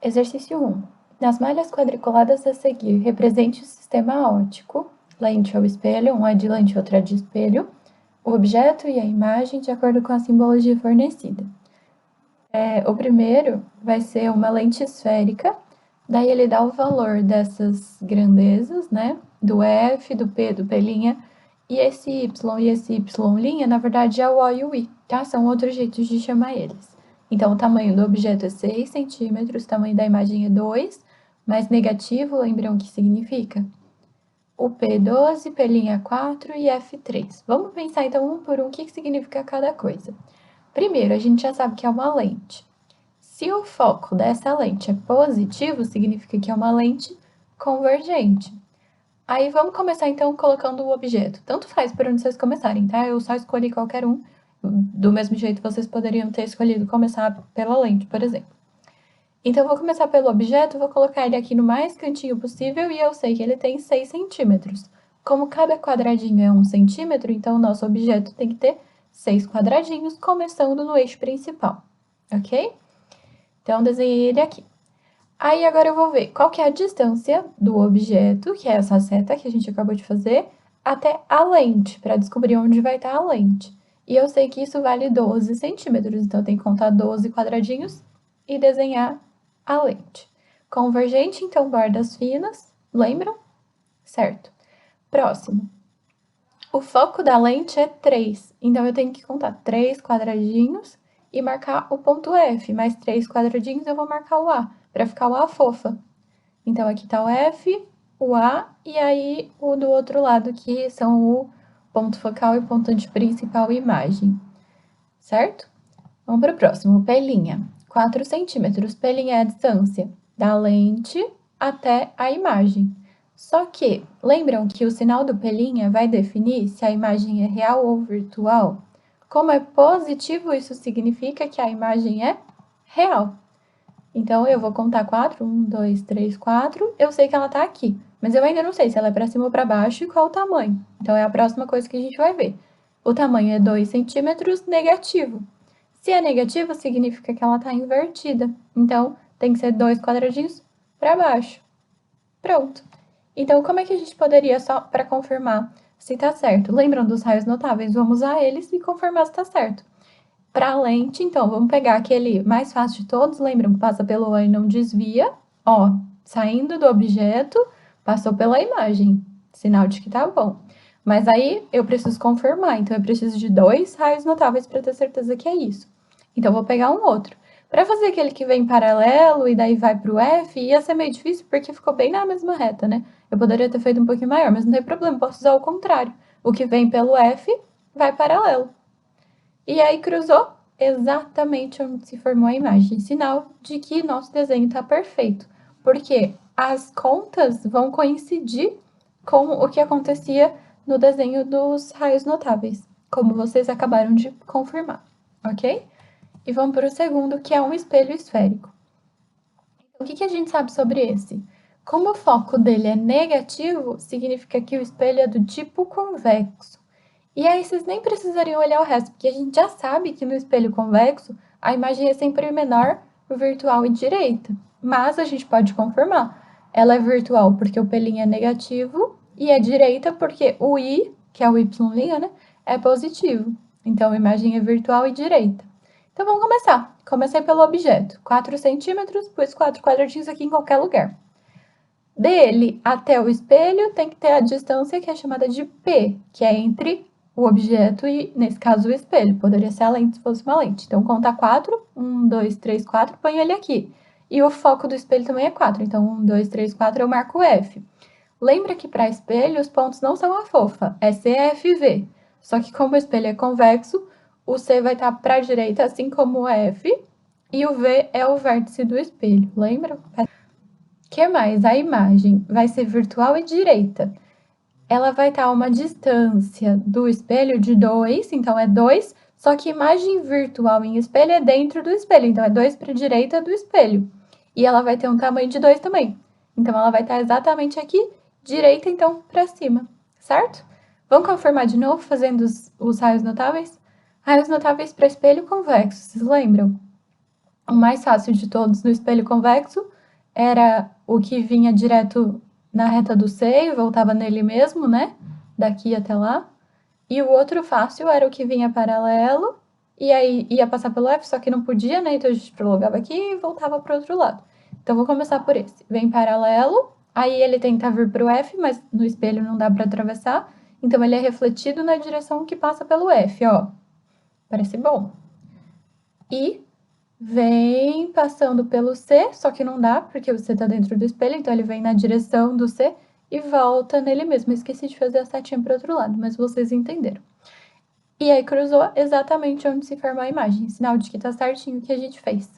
Exercício 1. Nas malhas quadriculadas a seguir, represente o sistema óptico, lente ou espelho, um é de lente e outro é de espelho, o objeto e a imagem de acordo com a simbologia fornecida. O primeiro vai ser uma lente esférica, daí ele dá o valor dessas grandezas, né? Do F, do P, do P', e esse Y e esse Y', na verdade, é o O e o I, tá? São outros jeitos de chamar eles. Então, o tamanho do objeto é 6 centímetros, o tamanho da imagem é 2, mas negativo, lembram o que significa? O P 12, P' 4 e F 3. Vamos pensar, então, um por um, o que significa cada coisa. Primeiro, a gente já sabe que é uma lente. Se o foco dessa lente é positivo, significa que é uma lente convergente. Aí vamos começar então colocando o objeto. Tanto faz por onde vocês começarem, tá? Eu só escolhi qualquer um. Do mesmo jeito vocês poderiam ter escolhido começar pela lente, por exemplo. Então eu vou começar pelo objeto, vou colocar ele aqui no mais cantinho possível e eu sei que ele tem 6 centímetros. Como cada quadradinho é 1 centímetro, então o nosso objeto tem que ter 6 quadradinhos, começando no eixo principal, ok? Então desenhei ele aqui. Aí agora eu vou ver qual que é a distância do objeto, que é essa seta que a gente acabou de fazer, até a lente, para descobrir onde vai estar a lente. E eu sei que isso vale 12 centímetros, então eu tenho que contar 12 quadradinhos e desenhar a lente. Convergente, então, bordas finas, lembram? Certo. Próximo. O foco da lente é 3, então eu tenho que contar 3 quadradinhos e marcar o ponto F, mais 3 quadradinhos eu vou marcar o A, para ficar o A fofa. Então, aqui tá o F, o A, e aí o do outro lado, que são o ponto focal e ponto de principal imagem, certo? Vamos para o próximo, P', 4 centímetros. P' é a distância da lente até a imagem. Só que, lembram que o sinal do P' vai definir se a imagem é real ou virtual? Como é positivo, isso significa que a imagem é real. Então, eu vou contar 4, 1, 2, 3, 4, eu sei que ela tá aqui, mas eu ainda não sei se ela é para cima ou para baixo e qual o tamanho. Então, é a próxima coisa que a gente vai ver. O tamanho é 2 centímetros negativo. Se é negativo, significa que ela tá invertida. Então, tem que ser 2 quadradinhos para baixo. Pronto. Então, como é que a gente poderia, só para confirmar se tá certo? Lembram dos raios notáveis? Vamos usar eles e confirmar se tá certo. Para a lente, então, vamos pegar aquele mais fácil de todos, lembram que passa pelo O e não desvia, ó, saindo do objeto, passou pela imagem, sinal de que tá bom. Mas aí eu preciso confirmar, então eu preciso de 2 raios notáveis para ter certeza que é isso. Então, vou pegar um outro. Para fazer aquele que vem paralelo e daí vai para o F, ia ser meio difícil porque ficou bem na mesma reta, né? Eu poderia ter feito um pouquinho maior, mas não tem problema, posso usar o contrário. O que vem pelo F vai paralelo. E aí cruzou exatamente onde se formou a imagem, sinal de que nosso desenho está perfeito, porque as contas vão coincidir com o que acontecia no desenho dos raios notáveis, como vocês acabaram de confirmar, ok? E vamos para o segundo, que é um espelho esférico. Então, o que a gente sabe sobre esse? Como o foco dele é negativo, significa que o espelho é do tipo convexo. E aí vocês nem precisariam olhar o resto, porque a gente já sabe que no espelho convexo a imagem é sempre menor, virtual e direita. Mas a gente pode confirmar. Ela é virtual porque o P' é negativo e é direita porque o I, que é o Y', né, é positivo. Então a imagem é virtual e direita. Então vamos começar. Comecei pelo objeto. 4 centímetros, pus 4 quadradinhos aqui em qualquer lugar. Dele até o espelho tem que ter a distância que é chamada de P, que é entre o objeto e, nesse caso, o espelho. Poderia ser a lente se fosse uma lente. Então, conta 4, 1, 2, 3, 4, põe ele aqui. E o foco do espelho também é 4, então 1, 2, 3, 4 eu marco F. Lembra que para espelho os pontos não são a fofa, é C, F e V. Só que como o espelho é convexo, o C vai estar para a direita, assim como o F, e o V é o vértice do espelho, lembra? Que mais? A imagem vai ser virtual e direita. Ela vai estar a uma distância do espelho de 2, então é 2, só que imagem virtual em espelho é dentro do espelho, então é 2 para a direita do espelho. E ela vai ter um tamanho de 2 também. Então, ela vai estar exatamente aqui, direita, então, para cima, certo? Vamos confirmar de novo, fazendo os raios notáveis? Raios notáveis para espelho convexo, vocês lembram? O mais fácil de todos no espelho convexo era o que vinha direto na reta do C e voltava nele mesmo, né? Daqui até lá. E o outro fácil era o que vinha paralelo, e aí ia passar pelo F, só que não podia, né? Então a gente prolongava aqui e voltava para o outro lado. Então vou começar por esse. Vem paralelo, aí ele tenta vir para o F, mas no espelho não dá para atravessar. Então ele é refletido na direção que passa pelo F, ó. Parece bom. E vem passando pelo C, só que não dá, porque o C tá dentro do espelho, então ele vem na direção do C e volta nele mesmo. Esqueci de fazer a setinha para outro lado, mas vocês entenderam. E aí cruzou exatamente onde se formou a imagem, sinal de que tá certinho o que a gente fez.